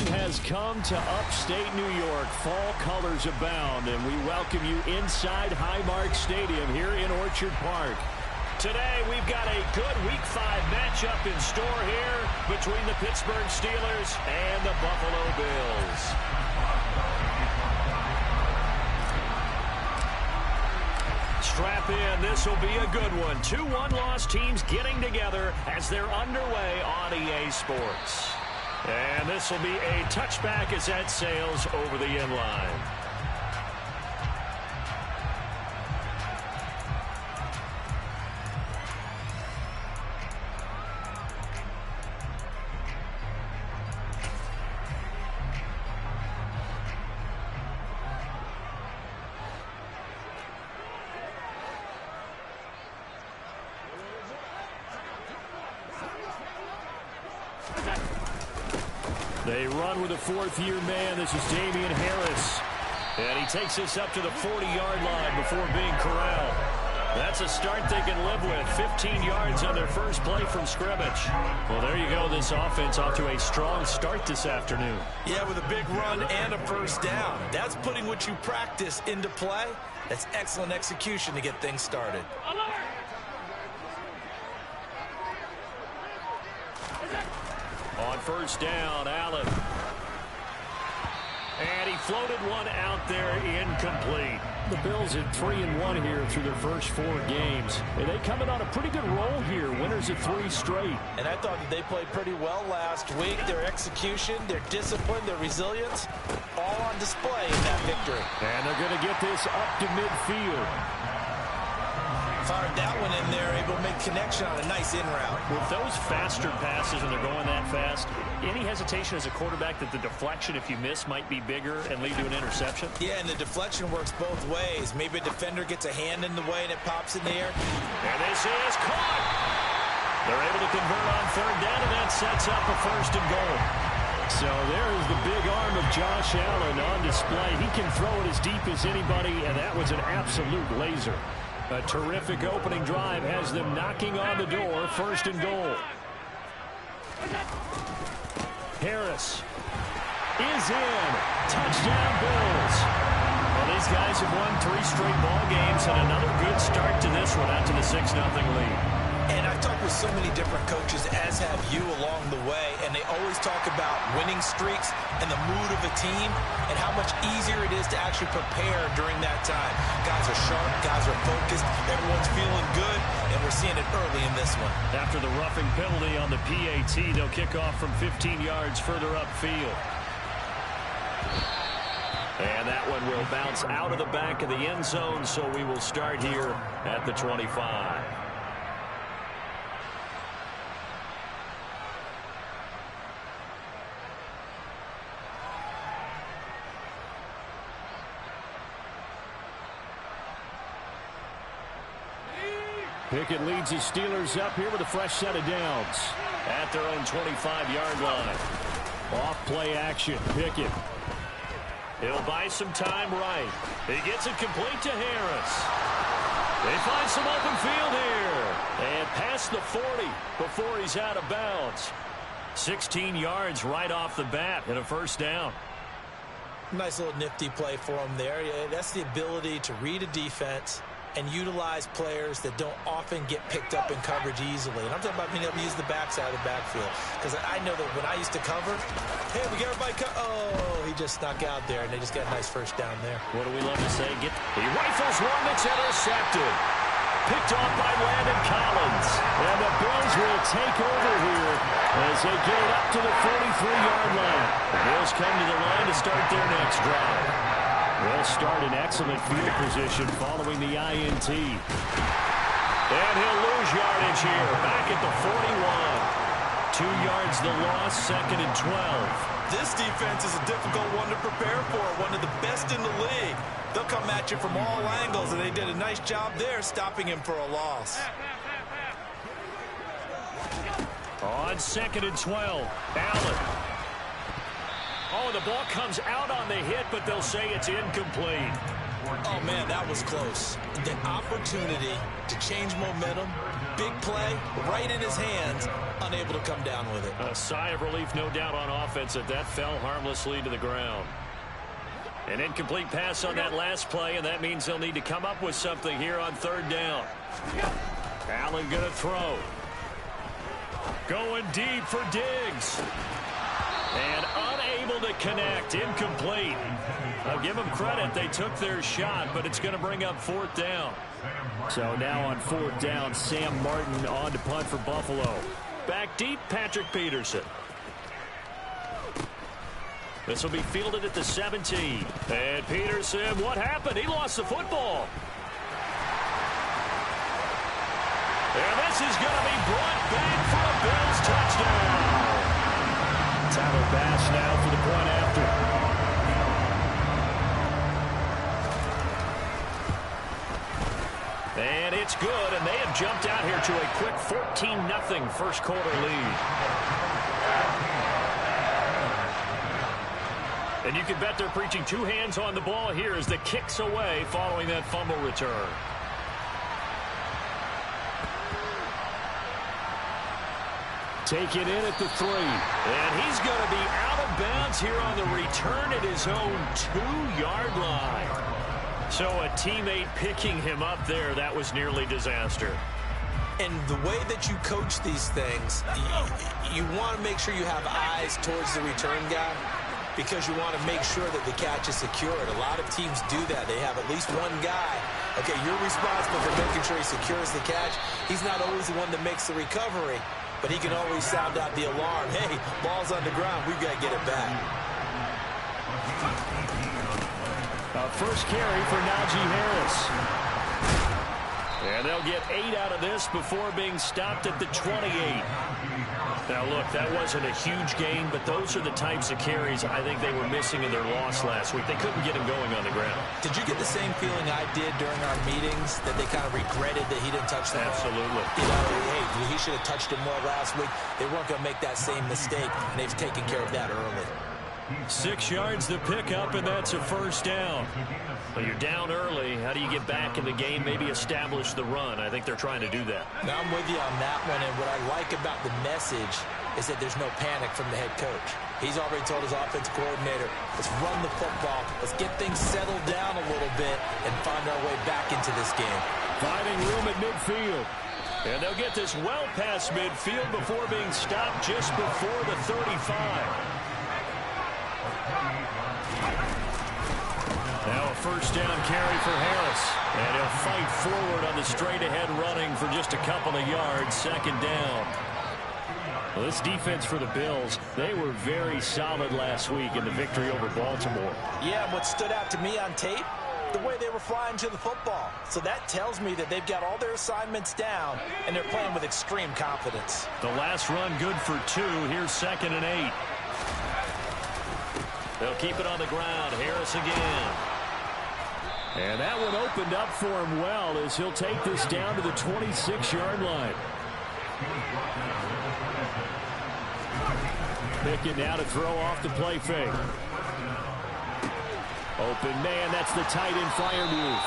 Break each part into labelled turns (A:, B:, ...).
A: Spring has come to upstate New York. Fall colors abound, and we welcome you inside Highmark Stadium here in Orchard Park. Today, we've got a good Week 5 matchup in store here between the Pittsburgh Steelers and the Buffalo Bills. Strap in. This will be a good one. 2 one-loss teams getting together as they're underway on EA Sports. And this will be a touchback as that sails over the end line. They run with a fourth-year man. This is Damien Harris. And he takes this up to the 40-yard line before being corralled. That's a start they can live with. 15 yards on their first play from scrimmage. Well, there you go. This offense off to a strong start this afternoon.
B: Yeah, with a big run and a first down. That's putting what you practice into play. That's excellent execution to get things started.
A: On first down, Allen. And he floated one out there, incomplete. The Bills at 3-1 here through their first 4 games. And they come in on a pretty good roll here, winners of 3 straight.
B: And I thought that they played pretty well last week. Their execution, their discipline, their resilience, all on display in that victory.
A: And they're going to get this up to midfield.
B: Fired that one in there, able to make connection on a nice in route.
A: With those faster passes when they're going that fast, any hesitation as a quarterback that the deflection, if you miss, might be bigger and lead to an interception?
B: Yeah, and the deflection works both ways. Maybe a defender gets a hand in the way and it pops in the air.
A: And this is caught. They're able to convert on third down, and that sets up a first and goal. So there is the big arm of Josh Allen on display. He can throw it as deep as anybody, and that was an absolute laser. A terrific opening drive has them knocking on the door. First and goal. Harris is in. Touchdown, Bills. Well, these guys have won 3 straight ball games and another good start to this one out to the 6-0 lead.
B: And I've talked with so many different coaches, as have you, along the way, and they always talk about winning streaks and the mood of a team and how much easier it is to actually prepare during that time. Guys are sharp, guys are focused, everyone's feeling good, and we're seeing it early in this one.
A: After the roughing penalty on the PAT, they'll kick off from 15 yards further upfield. And that one will bounce out of the back of the end zone, so we will start here at the 25. Pickett leads his Steelers up here with a fresh set of downs at their own 25-yard line. Off play action, Pickett. He'll buy some time right. He gets it complete to Harris. They find some open field here. And past the 40 before he's out of bounds. 16 yards right off the bat and a first down.
B: Nice little nifty play for him there. Yeah, that's the ability to read a defense and utilize players that don't often get picked up in coverage easily. And I'm talking about being able to use the backside of the backfield. Because I know that when I used to cover, hey, we got everybody oh, he just snuck out there, and they just got a nice first down there.
A: What do we love to say? He rifles one that's intercepted. Picked off by Landon Collins. And the Bills will take over here as they get it up to the 43-yard line. The Bills come to the line to start their next drive. They'll start in excellent field position following the INT. And he'll lose yardage here, back at the 41. 2 yards the loss, 2nd and 12.
B: This defense is a difficult one to prepare for, one of the best in the league. They'll come at you from all angles, and they did a nice job there stopping him for a loss.
A: On 2nd and 12, Allen. Oh, the ball comes out on the hit, but they'll say it's incomplete.
B: Oh, man, that was close. The opportunity to change momentum, big play, right in his hands, an unable to come down with it.
A: A sigh of relief, no doubt, on offense that fell harmlessly to the ground. An incomplete pass on that last play, and that means they'll need to come up with something here on third down. Allen going to throw. Going deep for Diggs. And unable to connect. Incomplete. I'll give them credit. They took their shot, but it's going to bring up fourth down. So now on fourth down, Sam Martin on to punt for Buffalo. Back deep, Patrick Peterson. This will be fielded at the 17. And Peterson, what happened? He lost the football. And this is going to be brought back for a Bills touchdown. Tyler Bass now for the point after. And it's good, and they have jumped out here to a quick 14-0 first quarter lead. And you can bet they're preaching two hands on the ball here as the kick's away following that fumble return. Taken in at the 3. And he's going to be out of bounds here on the return at his own 2-yard line. So a teammate picking him up there, that was nearly disaster.
B: And the way that you coach these things, you want to make sure you have eyes towards the return guy, because you want to make sure that the catch is secured. A lot of teams do that. They have at least one guy. Okay, you're responsible for making sure he secures the catch. He's not always the one that makes the recovery, but he can always sound out the alarm. Hey, ball's on the ground. We've got to get it back.
A: First carry for Najee Harris. And they'll get 8 out of this before being stopped at the 28. Now, look, that wasn't a huge gain, but those are the types of carries I think they were missing in their loss last week. They couldn't get him going on the ground.
B: Did you get the same feeling I did during our meetings, that they kind of regretted that he didn't touch the ball?
A: Absolutely.
B: You know, hey, he should have touched him more last week. They weren't going to make that same mistake, and they've taken care of that early.
A: 6 yards to pick up, and that's a first down. Well, you're down early. How do you get back in the game, maybe establish the run? I think they're trying to do that.
B: Now, I'm with you on that one, and what I like about the message is that there's no panic from the head coach. He's already told his offensive coordinator, let's run the football, let's get things settled down a little bit and find our way back into this game. Finding room at midfield. And they'll get this well past midfield before being stopped just before the 35. Now a first down carry for Harris. And he'll fight forward on the straight-ahead running for just a couple of yards. Second down. Well, this defense for the Bills, they were very solid last week in the victory over Baltimore. Yeah, what stood out to me on tape, the way they were flying to the football. So that tells me that they've got all their assignments down, and they're playing with extreme confidence. The last run good for 2. Here's 2nd and 8. They'll keep it on the ground. Harris again. And that one opened up for him well as he'll take this down to the 26-yard line. Pickett now to throw off the play fake. Open man, that's the tight end flyer move.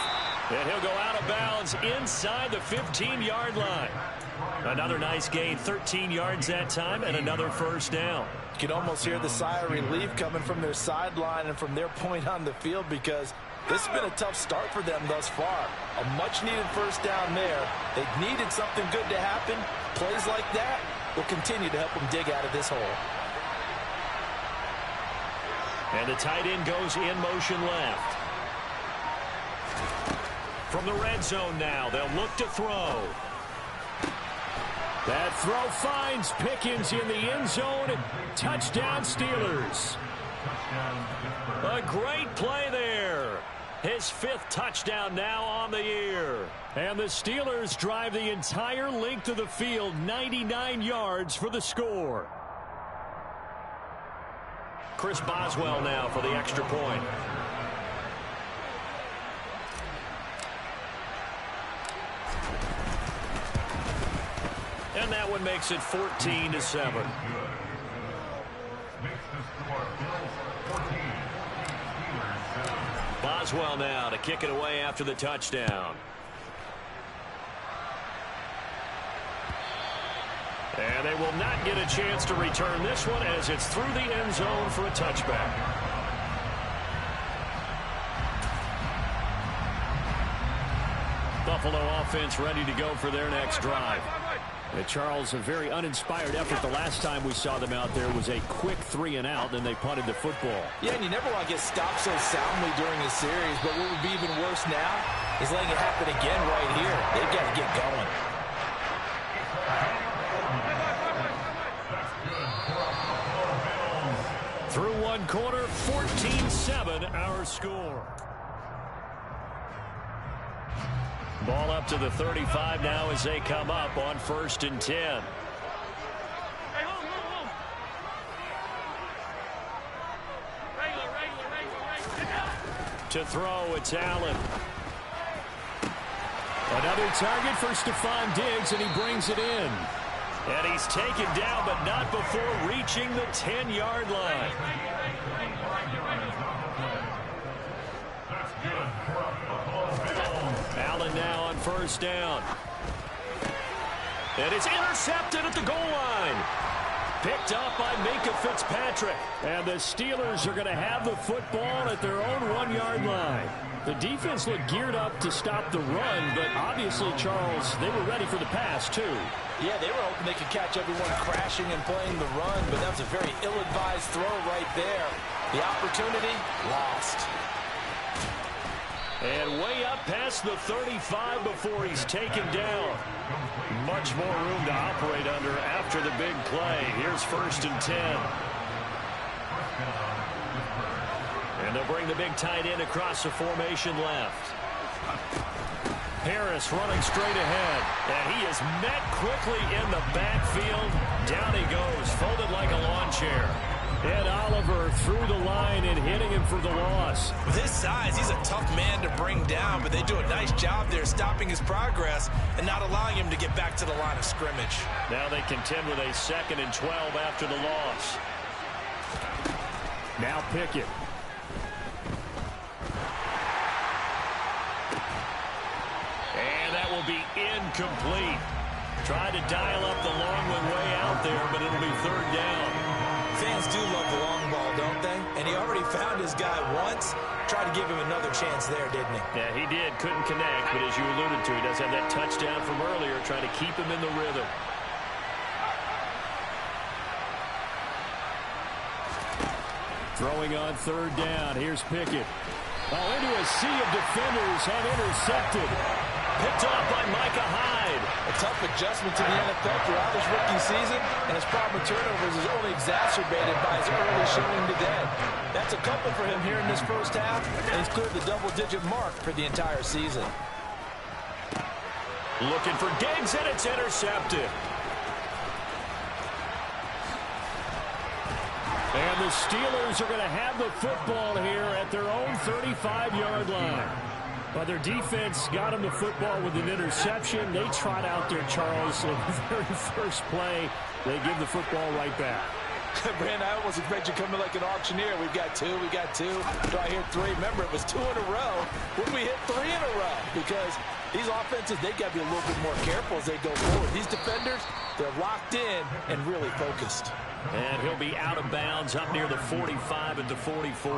B: And he'll go out of bounds inside the 15-yard line. Another nice gain, 13 yards that time, and another first down. You can almost hear the sigh of relief coming from their sideline and from their point on the field, because this has been a tough start for them thus far. A much-needed first down there. They needed something good to happen. Plays like that will continue to help them dig out of this hole. And the tight end goes in motion left. From the red zone now, they'll look to throw. That throw finds Pickens in the end zone. Touchdown Steelers. A great play there. His 5th touchdown now on the year. And the Steelers drive the entire length of the field, 99 yards for the score. Chris Boswell now for the extra point. And that one makes it 14-7. Boswell now to kick it away after the touchdown.
A: And they will not get a chance to return this one as it's through the end zone for a touchback. Buffalo offense ready to go for their next drive. Charles, a very uninspired effort the last time we saw them out there was a quick 3-and-out, and they punted the football.
B: Yeah, and you never want to get stopped so soundly during a series, but what would be even worse now is letting it happen again right here. They've got to get going.
A: Through one quarter, 14-7 our score. Ball up to the 35 now as they come up on 1st and 10. To throw, it's Allen. Another target for Stephon Diggs, and he brings it in. And he's taken down, but not before reaching the 10-yard line. Allen now on 1st down. And it's intercepted at the goal line. Picked up by Minkah Fitzpatrick. And the Steelers are going to have the football at their own 1-yard line. The defense looked geared up to stop the run, but obviously, Charles, they were ready for the pass, too.
B: Yeah, they were hoping they could catch everyone crashing and playing the run, but that was a very ill-advised throw right there. The opportunity lost.
A: And way up past the 35 before he's taken down. Much more room to operate under after the big play. Here's 1st and 10. And they'll bring the big tight end across the formation left. Harris running straight ahead. And he is met quickly in the backfield. Down he goes, folded like a lawn chair. Ed Oliver through the line and hitting him for the loss.
B: With his size, he's a tough man to bring down, but they do a nice job there stopping his progress and not allowing him to get back to the line of scrimmage.
A: Now they contend with a 2nd and 12 after the loss. Now Pickett. And that will be incomplete. Tried to dial up the long one way out there, but it'll be 3rd down.
B: Fans do love the long ball, don't they? And he already found his guy once. Tried to give him another chance there, didn't he?
A: Yeah, he did. Couldn't connect, but as you alluded to, he does have that touchdown from earlier, trying to keep him in the rhythm. Throwing on 3rd down. Here's Pickett. Oh, into a sea of defenders and intercepted. Picked off by Micah Hyde.
B: A tough adjustment to the NFL throughout this rookie season, and his problem with turnovers is only exacerbated by his early showing today. That's a couple for him here in this 1st half, and he's cleared the double-digit mark for the entire season.
A: Looking for Diggs, and it's intercepted. And the Steelers are going to have the football here at their own 35-yard line. But their defense got him the football with an interception. They trot out there, Charles, in the very first play. They give the football right back.
B: Brand, I almost expect you to come in like an auctioneer. We've got 2, we got 2. Do I hear 3? Remember, it was 2 in a row. Would we hit 3 in a row? Because these offenses, they've got to be a little bit more careful as they go forward. These defenders, they're locked in and really focused.
A: And he'll be out of bounds up near the 45 at the 44.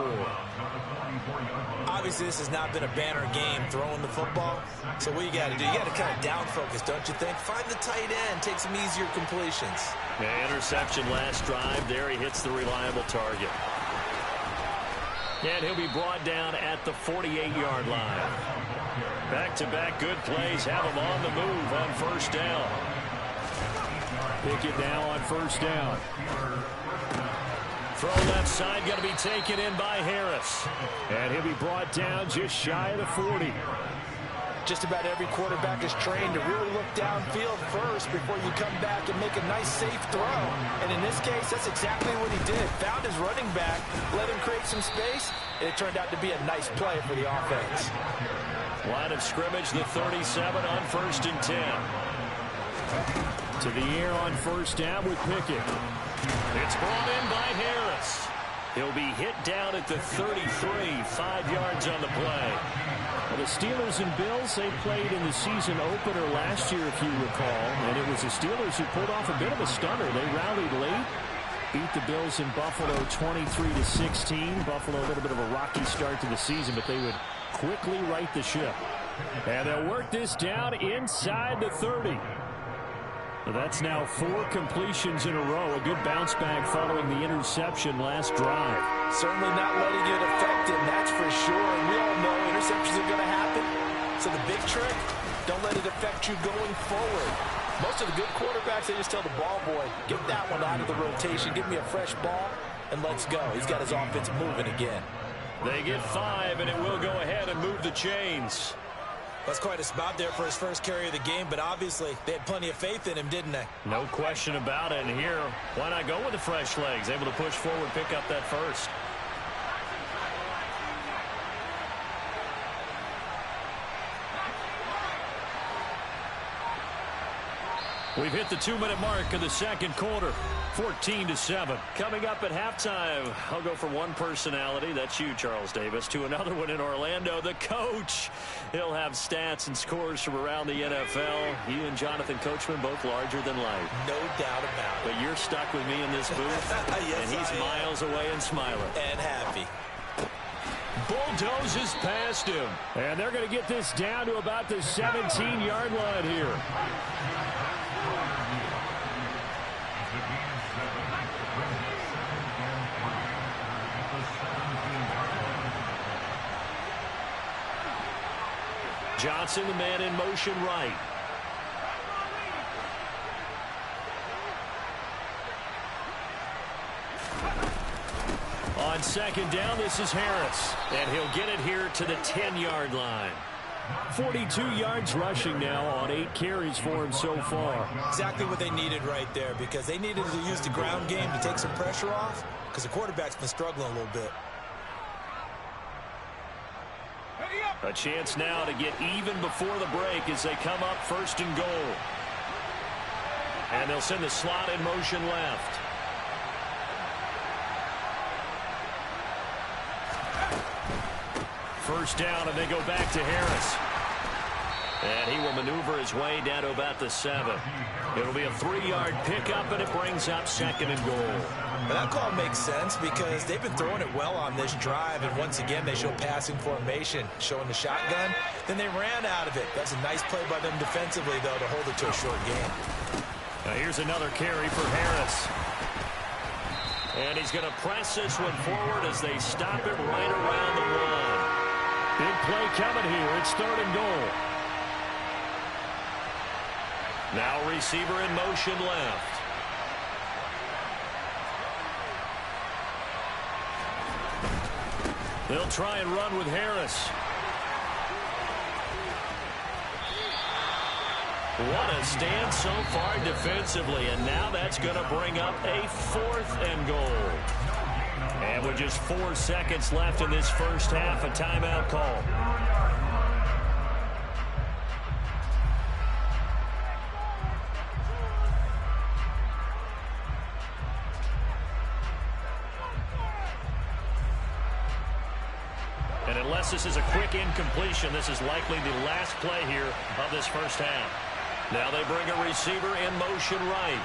B: Obviously, this has not been a banner game throwing the football. So what you got to do, you got to kind of down focus, don't you think? Find the tight end, take some easier completions.
A: Yeah, interception last drive. There he hits the reliable target. And he'll be brought down at the 48-yard line. Back-to-back good plays have him on the move on 1st down. Pickett now on 1st down. Throw left side going to be taken in by Harris. And he'll be brought down just shy of the 40.
B: Just about every quarterback is trained to really look downfield first before you come back and make a nice, safe throw. And in this case, that's exactly what he did. Found his running back, let him create some space, and it turned out to be a nice play for the offense.
A: Line of scrimmage, the 37 on 1st and 10. To the air on 1st down with Pickett. It's brought in by Harris. He'll be hit down at the 33, 5 yards on the play.
C: Well, the Steelers and Bills, they played in the season opener last year, if you recall, and it was the Steelers who pulled off a bit of a stunner. They rallied late, beat the Bills in Buffalo 23-16. Buffalo, a little bit of a rocky start to the season, but they would quickly right the ship.
A: And they'll work this down inside the 30. So that's now 4 completions in a row. A good bounce back following the interception last drive.
B: Certainly not letting it affect him, that's for sure. And we all know interceptions are going to happen. So the big trick, don't let it affect you going forward. Most of the good quarterbacks, they just tell the ball boy, get that one out of the rotation, give me a fresh ball, and let's go. He's got his offense moving again.
A: They get 5, and it will go ahead and move the chains.
B: That's quite a spot there for his first carry of the game, but obviously they had plenty of faith in him, didn't they?
A: No question about it. And here, why not go with the fresh legs? Able to push forward, pick up that first. We've hit the 2-minute mark of the second quarter. 14-7. Coming up at halftime, I'll go from one personality, that's you, Charles Davis, to another one in Orlando, the coach. He'll have stats and scores from around the NFL. He and Jonathan Coachman both larger than life.
B: No doubt about it.
A: But you're stuck with me in this booth,
B: yes,
A: and he's miles away and smiling.
B: And happy.
A: Bulldozes past him. And they're going to get this down to about the 17-yard line here. Johnson, the man in motion right. On second down, this is Harris. And he'll get it here to the 10-yard line. 42 yards rushing now on 8 carries for him so far.
B: Exactly what they needed right there, because they needed to use the ground game to take some pressure off, because the quarterback's been struggling a little bit.
A: A chance now to get even before the break as they come up 1st and goal. And they'll send the slot in motion left. First down, and they go back to Harris. And he will maneuver his way down to about the 7. It'll be a 3-yard pickup, and it brings up 2nd and goal.
B: But that call makes sense because they've been throwing it well on this drive, and once again they show passing formation, showing the shotgun. Then they ran out of it. That's a nice play by them defensively, though, to hold it to a short game.
A: Now here's another carry for Harris. And he's going to press this one forward as they stop him right around the 1. Big play coming here. It's 3rd and goal. Now receiver in motion left. They'll try and run with Harris. What a stand so far defensively, and now that's going to bring up a 4th and goal. And with just 4 seconds left in this first half, a timeout call. And unless this is a quick incompletion, this is likely the last play here of this first half. Now they bring a receiver in motion right.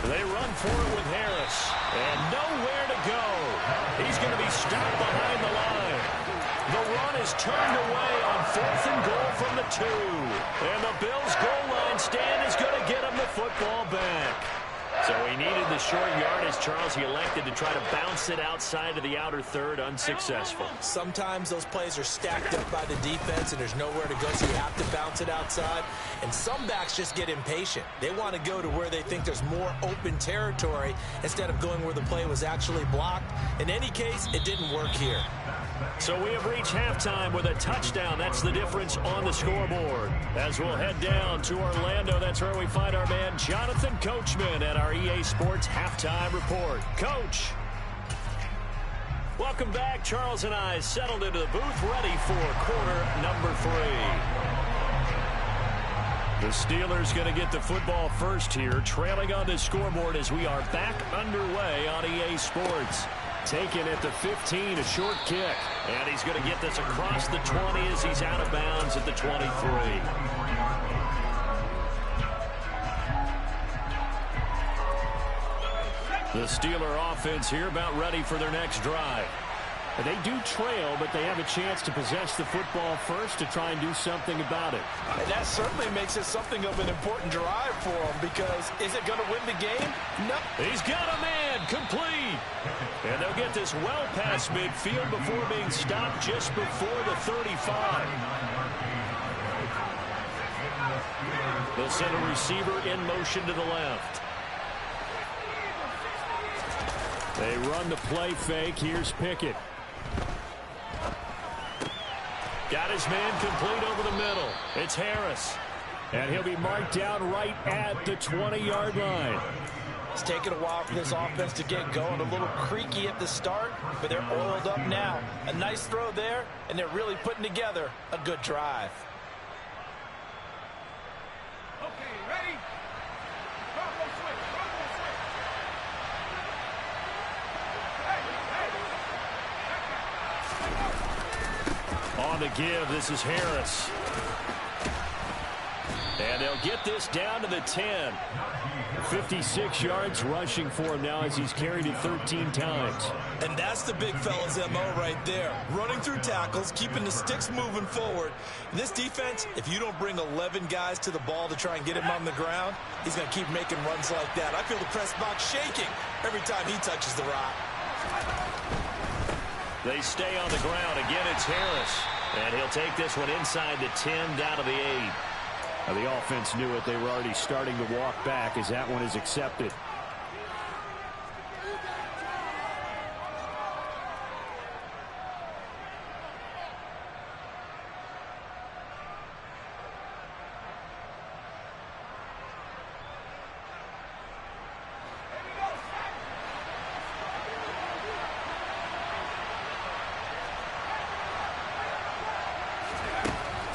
A: They run for it with Harris. And nowhere to go. He's going to be stopped behind the line. The run is turned away on 4th and goal from the 2. And the Bills' goal line stand is going to get him the football back. So he needed the short yardage, Charles. He elected to try to bounce it outside of the outer third, unsuccessful.
B: Sometimes those plays are stacked up by the defense and there's nowhere to go, so you have to bounce it outside. And some backs just get impatient. They want to go to where they think there's more open territory instead of going where the play was actually blocked. In any case, it didn't work here.
A: So we have reached halftime with a touchdown. That's the difference on the scoreboard. As we'll head down to Orlando, that's where we find our man Jonathan Coachman at our EA Sports Halftime Report. Coach.
C: Welcome back. Charles and I settled into the booth, ready for quarter number 3. The Steelers going to get the football first here, trailing on the scoreboard as we are back underway on EA Sports. Taken at the 15, a short kick. And he's going to get this across the 20 as he's out of bounds at the 23. The Steeler offense here about ready for their next drive. They do trail, but they have a chance to possess the football first to try and do something about it.
B: And that certainly makes it something of an important drive for them, because is it going to win the game? No.
C: He's got a man complete. And they'll get this well past midfield before being stopped just before the 35. They'll send a receiver in motion to the left. They run the play fake. Here's Pickett. Got his man complete over the middle. It's Harris. And he'll be marked down right at the 20-yard line.
B: It's taken a while for this offense to get going. A little creaky at the start, but they're oiled up now. A nice throw there, and they're really putting together a good drive.
D: Okay, ready? Bronco switch, Bronco switch.
C: On the give, this is Harris. And they'll get this down to the 10. 56 yards rushing for him now as he's carried it 13 times.
B: And that's the big fella's MO right there. Running through tackles, keeping the sticks moving forward. In this defense, if you don't bring 11 guys to the ball to try and get him on the ground, he's going to keep making runs like that. I feel the press box shaking every time he touches the rock.
C: They stay on the ground. Again, it's Harris. And he'll take this one inside the 10 down to the 8. Now, the offense knew it. They were already starting to walk back as that one is accepted.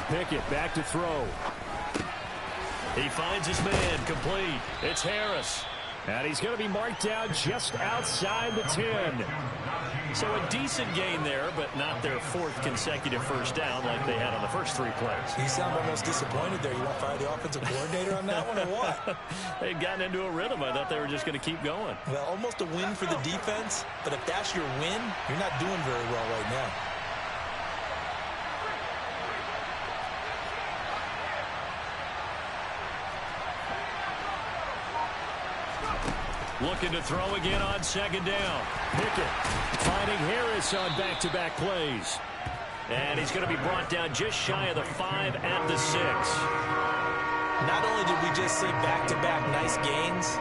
C: Pickett back to throw. He finds his man complete. It's Harris. And he's going to be marked down just outside the 10. So a decent gain there, but not their 4th consecutive first down like they had on the first 3 plays.
B: You sound almost disappointed there. You want to fire the offensive coordinator on that one or what?
C: They'd gotten into a rhythm. I thought they were just going to keep going.
B: Well, almost a win for the defense, but if that's your win, you're not doing very well right now.
C: Looking to throw again on 2nd down. Pickett finding Harris on back-to-back plays. And he's going to be brought down just shy of the 5 at the 6.
B: Not only did we just see back-to-back nice gains,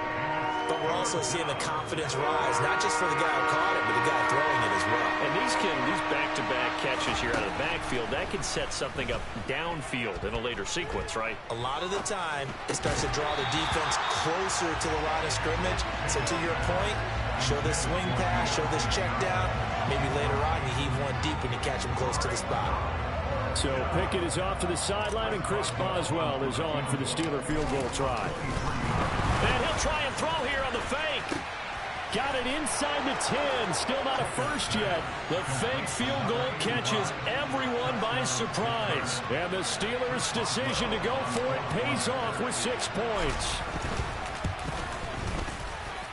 B: but we're also seeing the confidence rise, not just for the guy who caught it, but the guy throwing it as well.
C: And these back-to-back catches here out of the backfield, that can set something up downfield in a later sequence, right?
B: A lot of the time, it starts to draw the defense closer to the line of scrimmage. So to your point, show this swing pass, show this check down. Maybe later on you heave one deep when you catch him close to the spot.
C: So Pickett is off to the sideline, and Chris Boswell is on for the Steeler field goal try. And he'll try and throw here on the fake. Got it inside the 10. Still not a first yet. The fake field goal catches everyone by surprise. And the Steelers' decision to go for it pays off with 6 points.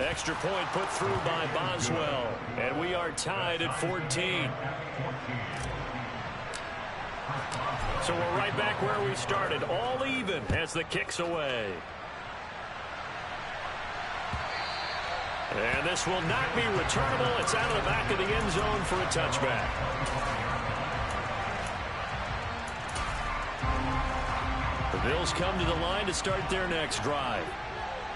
C: Extra point put through by Boswell. And we are tied at 14. So we're right back where we started. All even as the kick's away. And this will not be returnable. It's out of the back of the end zone for a touchback. The Bills come to the line to start their next drive.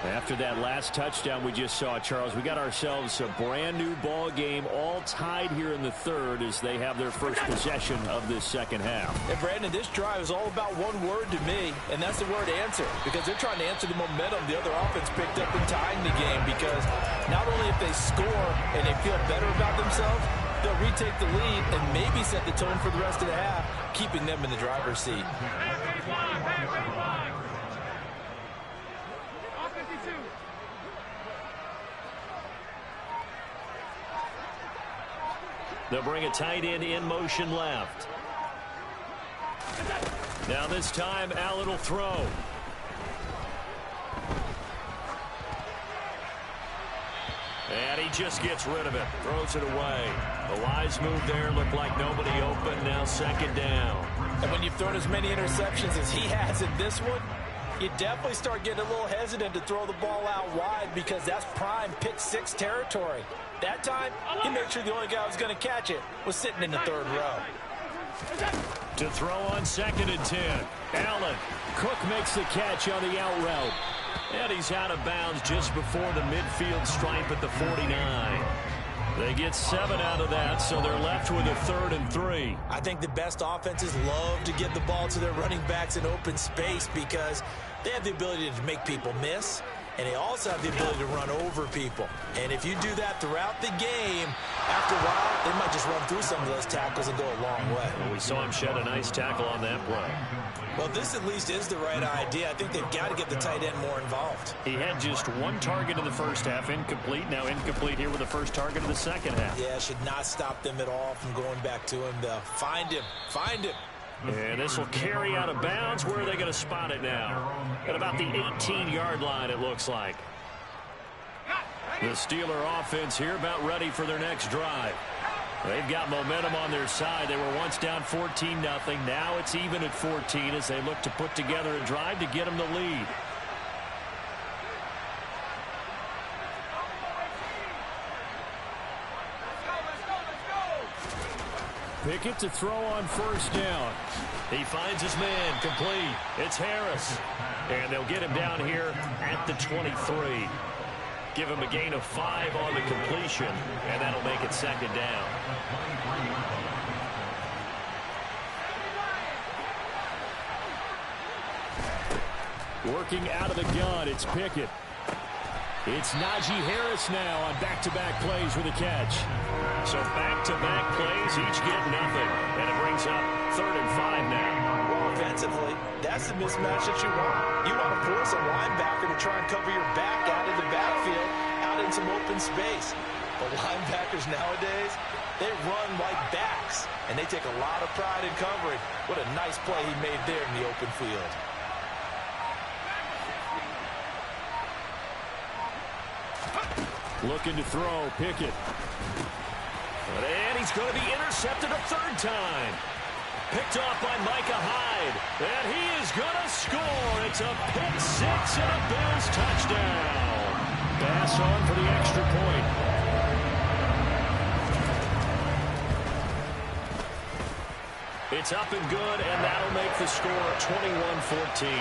C: After that last touchdown we just saw, Charles, we got ourselves a brand new ball game, all tied here in the 3rd as they have their first possession of this second half.
B: And Brandon, this drive is all about one word to me, and that's the word answer, because they're trying to answer the momentum the other offense picked up in tying the game, because not only if they score and they feel better about themselves, they'll retake the lead and maybe set the tone for the rest of the half, keeping them in the driver's seat.
A: They'll bring a tight end in motion left. Now this time, Allen will throw. And he just gets rid of it. Throws it away. A wise move there. Looked like nobody open. Now second down.
B: And when you've thrown as many interceptions as he has in this one, you definitely start getting a little hesitant to throw the ball out wide because that's prime pick six territory. That time, he made sure the only guy who was going to catch it was sitting in the third row.
C: To throw on 2nd and 10. Allen. Cook makes the catch on the out route.
A: And he's out of bounds just before the midfield stripe at the 49. They get 7 out of that, so they're left with a 3rd and 3.
B: I think the best offenses love to get the ball to their running backs in open space because they have the ability to make people miss, and they also have the ability to run over people. And if you do that throughout the game, after a while, they might just run through some of those tackles and go a long way.
A: Well, we saw him shed a nice tackle on that play.
B: Well, this at least is the right idea. I think they've got to get the tight end more involved.
C: He had just 1 target in the first half, incomplete. Now incomplete here with the first target of the second half.
B: Yeah, should not stop them at all from going back to him, though. Find him. Find him.
A: And this will carry out of bounds. Where are they going to spot it now? At about the 18-yard line, it looks like. The Steeler offense here about ready for their next drive. They've got momentum on their side. They were once down 14-0. Now it's even at 14 as they look to put together a drive to get them the lead.
C: Pickett to throw on 1st down.
A: He finds his man, complete. It's Harris. And they'll get him down here at the 23. Give him a gain of 5 on the completion, and that'll make it 2nd down.
C: Working out of the gun, it's Pickett. It's Najee Harris now on back-to-back plays with a catch.
A: So back-to-back plays, each get nothing. And it brings up 3rd and 5 now.
B: Well, offensively, that's the mismatch that you want. You want to force a linebacker to try and cover your back out in the backfield, out in some open space. But linebackers nowadays, they run like backs, and they take a lot of pride in covering. What a nice play he made there in the open field.
C: Looking to throw, Pickett.
A: And he's going to be intercepted a 3rd time. Picked off by Micah Hyde. And he is going to score. It's a pick 6 and a Bills touchdown.
C: Pass on for the extra point.
A: It's up and good, and that'll make the score 21-14.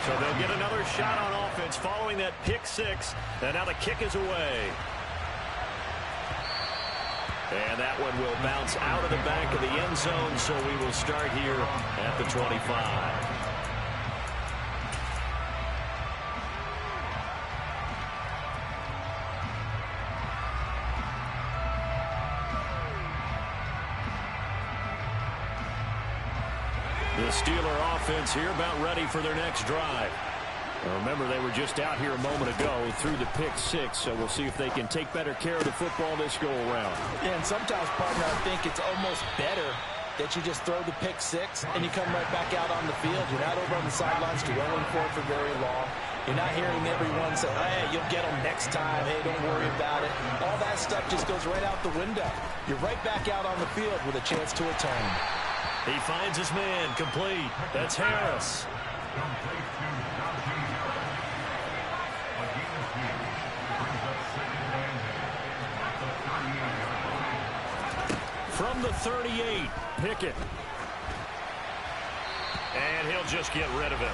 A: So they'll get another shot on offense following that pick 6, and now the kick is away. And that one will bounce out of the back of the end zone, so we will start here at the 25. The Steeler offense here about ready for their next drive.
C: Well, remember, they were just out here a moment ago through the pick 6, so we'll see if they can take better care of the football this go-around.
B: Yeah, and sometimes, partner, I think it's almost better that you just throw the pick 6 and you come right back out on the field. You're not over on the sidelines dwelling for it for very long. You're not hearing everyone say, hey, you'll get them next time. Hey, don't worry about it. All that stuff just goes right out the window. You're right back out on the field with a chance to atone.
A: He finds his man, complete. That's Harris. From the 38, Pickett. And he'll just get rid of it.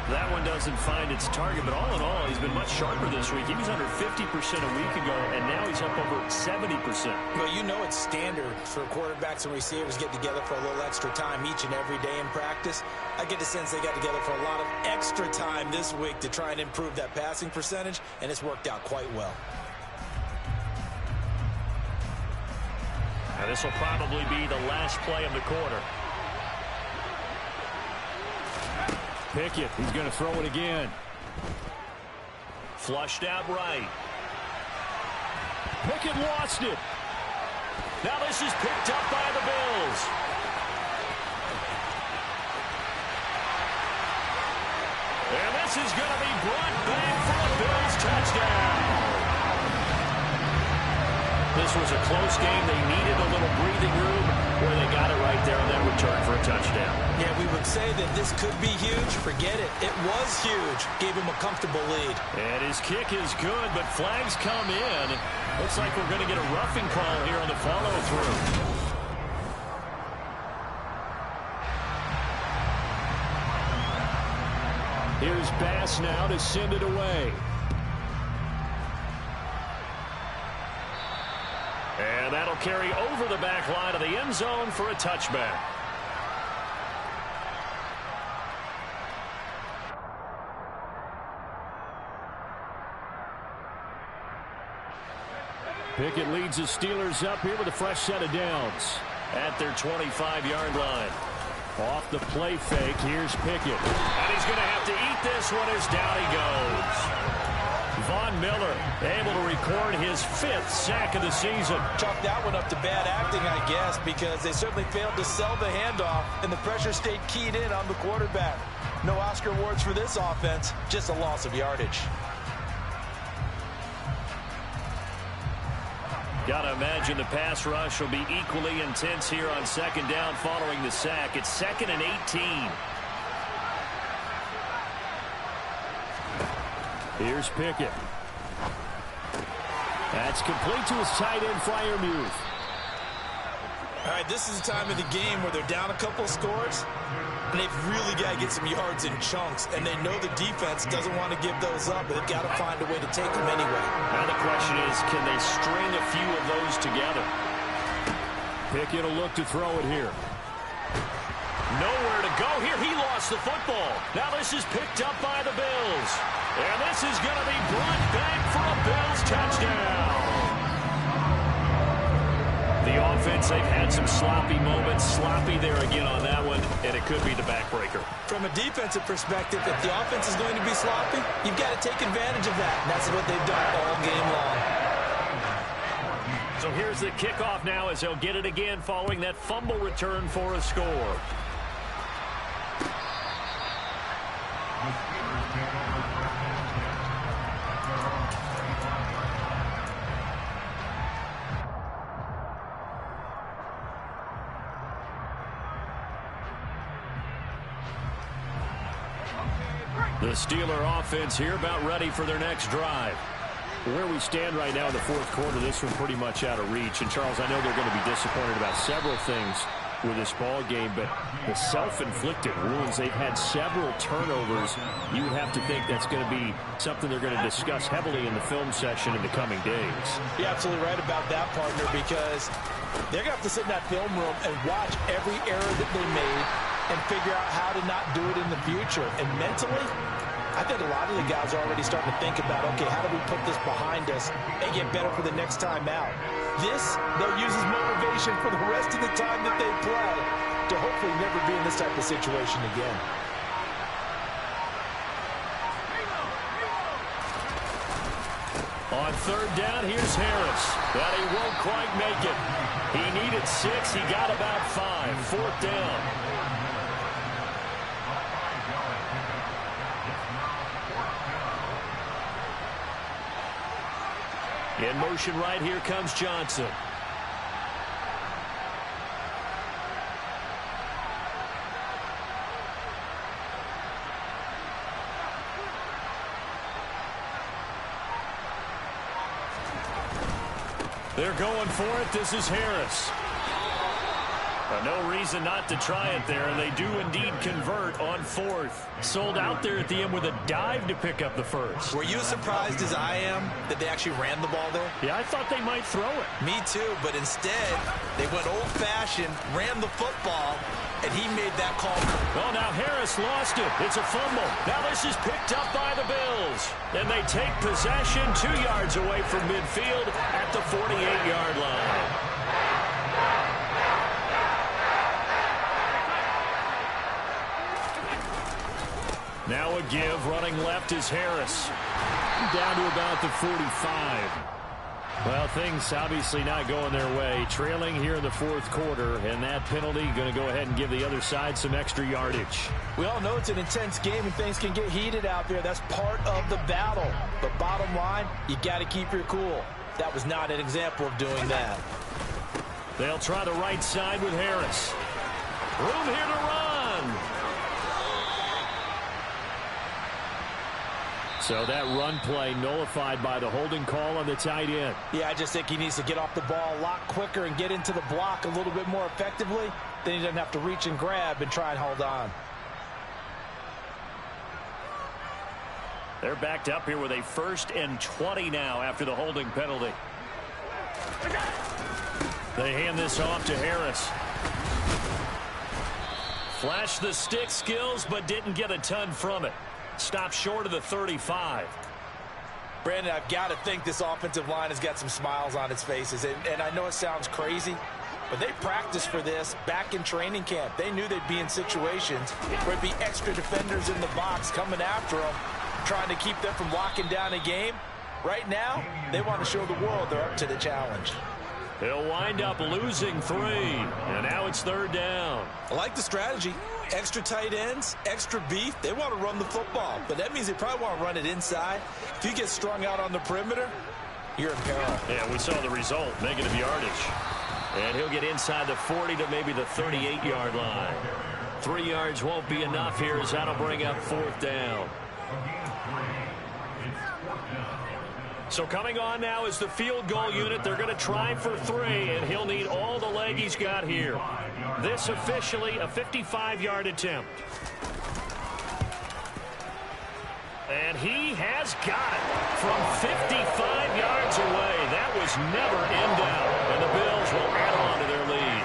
C: That one doesn't find its target, but all in all, he's been much sharper this week. He was under 50% a week ago, and now he's up over 70%.
B: Well, you know it's standard for quarterbacks and receivers get together for a little extra time each and every day in practice. I get the sense they got together for a lot of extra time this week to try and improve that passing percentage, and it's worked out quite well.
C: Now, this will probably be the last play of the quarter. Pickett, he's going to throw it again. Flushed out right. Pickett lost it.
A: Now this is picked up by the Bills. And this is going to be brought back for a Bills touchdown. This was a close game. They needed a little breathing room where they got it right there on that return for a touchdown.
B: Yeah, we would say that this could be huge. Forget it. It was huge. Gave him a comfortable lead.
C: And his kick is good, but flags come in. Looks like we're going to get a roughing call here on the follow-through. Here's Bass now to send it away. And that'll carry over the back line of the end zone for a touchback. Pickett leads the Steelers up here with a fresh set of downs at their 25-yard line. Off the play fake, here's Pickett. And he's going to have to eat this one as down he goes. Von Miller able to record his 5th sack of the season.
B: Chalk that one up to bad acting, I guess, because they certainly failed to sell the handoff, and the pressure stayed keyed in on the quarterback. No Oscar awards for this offense, just a loss of yardage.
C: Gotta imagine the pass rush will be equally intense here on second down following the sack. It's 2nd and 18. Here's Pickett. That's complete to his tight end, Freiermuth.
B: All right, this is the time of the game where they're down a couple of scores, and they've really got to get some yards in chunks, and they know the defense doesn't want to give those up, but they've got to find a way to take them anyway.
C: Now the question is, can they string a few of those together? Pickett will look to throw it here.
A: Nowhere to go here. He lost the football. Now this is picked up by the Bills. And this is going to be brought back for a Bills touchdown.
C: The offense, they've had some sloppy moments. Sloppy there again on that one, and it could be the backbreaker.
B: From a defensive perspective, if the offense is going to be sloppy, you've got to take advantage of that. And that's what they've done all game long.
C: So here's the kickoff now as they'll get it again following that fumble return for a score. The Steeler offense here about ready for their next drive. Where we stand right now in the fourth quarter, this one pretty much out of reach. And, Charles, I know they're going to be disappointed about several things with this ball game, but the self-inflicted wounds, they've had several turnovers. You would have to think that's going to be something they're going to discuss heavily in the film session in the coming days.
B: You're absolutely right about that, partner, because they're going to have to sit in that film room and watch every error that they made and figure out how to not do it in the future. And mentally, I think a lot of the guys are already starting to think about, okay, how do we put this behind us and get better for the next time out? This, they'll use as motivation for the rest of the time that they play to hopefully never be in this type of situation again.
C: On third down, here's Harris. But he won't quite make it. He needed 6. He got about 5. Fourth down. In motion right, here comes Johnson. They're going for it. This is Harris. No reason not to try it there, and they do indeed convert on fourth. Sold out there at the end with a dive to pick up the first.
B: Were you surprised as I am that they actually ran the ball there?
C: Yeah, I thought they might throw it.
B: Me too, but instead, they went old-fashioned, ran the football, and he made that call.
C: Well, now Harris lost it. It's a fumble. Now this is picked up by the Bills. And they take possession 2 yards away from midfield at the 48-yard line. Now a give, running left is Harris. Down to about the 45. Well, things obviously not going their way. Trailing here in the fourth quarter, and that penalty going to go ahead and give the other side some extra yardage.
B: We all know it's an intense game and things can get heated out there. That's part of the battle. But bottom line, you got to keep your cool. That was not an example of doing that.
C: They'll try the right side with Harris. Room here to run. So that run play nullified by the holding call on the tight end.
B: Yeah, I just think he needs to get off the ball a lot quicker and get into the block a little bit more effectively. Then he doesn't have to reach and grab and try and hold on.
C: They're backed up here with a 1st and 20 now after the holding penalty. They hand this off to Harris. Flashed the stick skills, but didn't get a ton from it. Stopped short of the 35.
B: Brandon, I've got to think this offensive line has got some smiles on its faces. And I know it sounds crazy, but they practiced for this back in training camp. They knew they'd be in situations where there'd be extra defenders in the box coming after them, trying to keep them from locking down a game. Right now, they want to show the world they're up to the challenge.
C: He'll wind up losing 3, and now it's 3rd down.
B: I like the strategy. Extra tight ends, extra beef. They want to run the football, but that means they probably want to run it inside. If you get strung out on the perimeter, you're in peril.
C: Yeah, we saw the result, negative yardage. And he'll get inside the 40 to maybe the 38-yard line. 3 yards won't be enough here as that'll bring up 4th down. So coming on now is the field goal unit. They're going to try for 3, and he'll need all the leg he's got here. This officially a 55-yard attempt. And he has got it from 55 yards away. That was never in doubt, and the Bills will add on to their lead.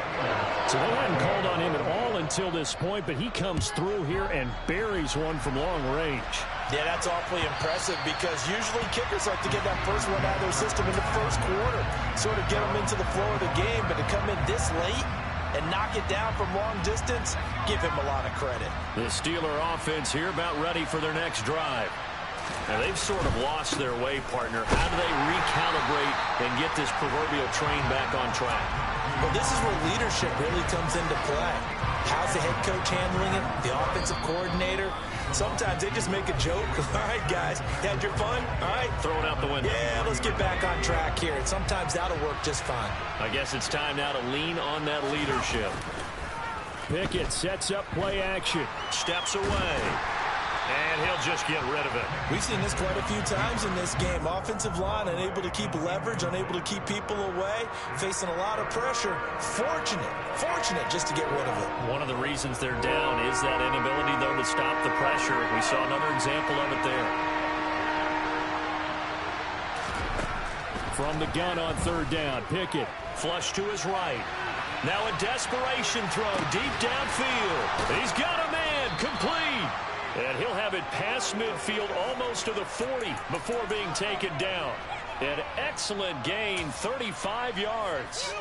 C: So they hadn't called on him at all until this point, but he comes through here and buries one from long range.
B: Yeah, that's awfully impressive because usually kickers like to get that first one out of their system in the first quarter, sort of get them into the flow of the game, but to come in this late and knock it down from long distance, give him a lot of credit.
C: The Steeler offense here about ready for their next drive. Now they've sort of lost their way, partner. How do they recalibrate and get this proverbial train back on track?
B: Well, this is where leadership really comes into play. How's the head coach handling it? The offensive coordinator? Sometimes they just make a joke. All right, guys, had your fun? All right.
C: Throw it out the window.
B: Yeah, let's get back on track here. And sometimes that'll work just fine.
C: I guess it's time now to lean on that leadership. Pickett sets up play action. Steps away. And he'll just get rid of it.
B: We've seen this quite a few times in this game. Offensive line unable to keep leverage, unable to keep people away, facing a lot of pressure. Fortunate just to get rid of it.
C: One of the reasons they're down is that inability, though, to stop the pressure. We saw another example of it there. From the gun on 3rd down, Pickett flush to his right. Now a desperation throw deep downfield. He's got a man, complete. And he'll have it past midfield almost to the 40 before being taken down. An excellent gain, 35 yards.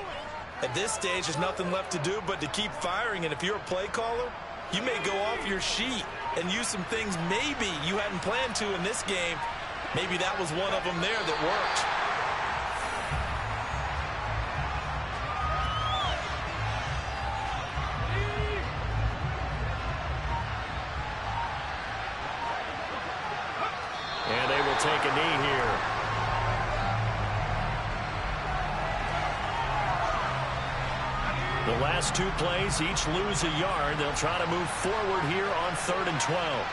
B: At this stage, there's nothing left to do but to keep firing. And if you're a play caller, you may go off your sheet and use some things maybe you hadn't planned to in this game. Maybe that was one of them there that worked.
C: And they will take a knee here. The last 2 plays each lose a yard. They'll try to move forward here on 3rd and 12.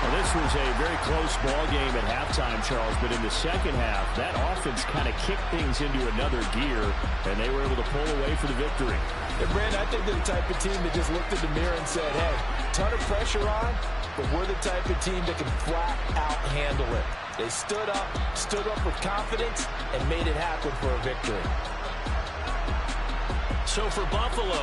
C: Well, this was a very close ball game at halftime, Charles, but in the second half, that offense kind of kicked things into another gear, and they were able to pull away for the victory.
B: And Brandon, I think they're the type of team that just looked in the mirror and said, hey, ton of pressure on, but we're the type of team that can flat out handle it. They stood up with confidence, and made it happen for a victory.
A: So for Buffalo,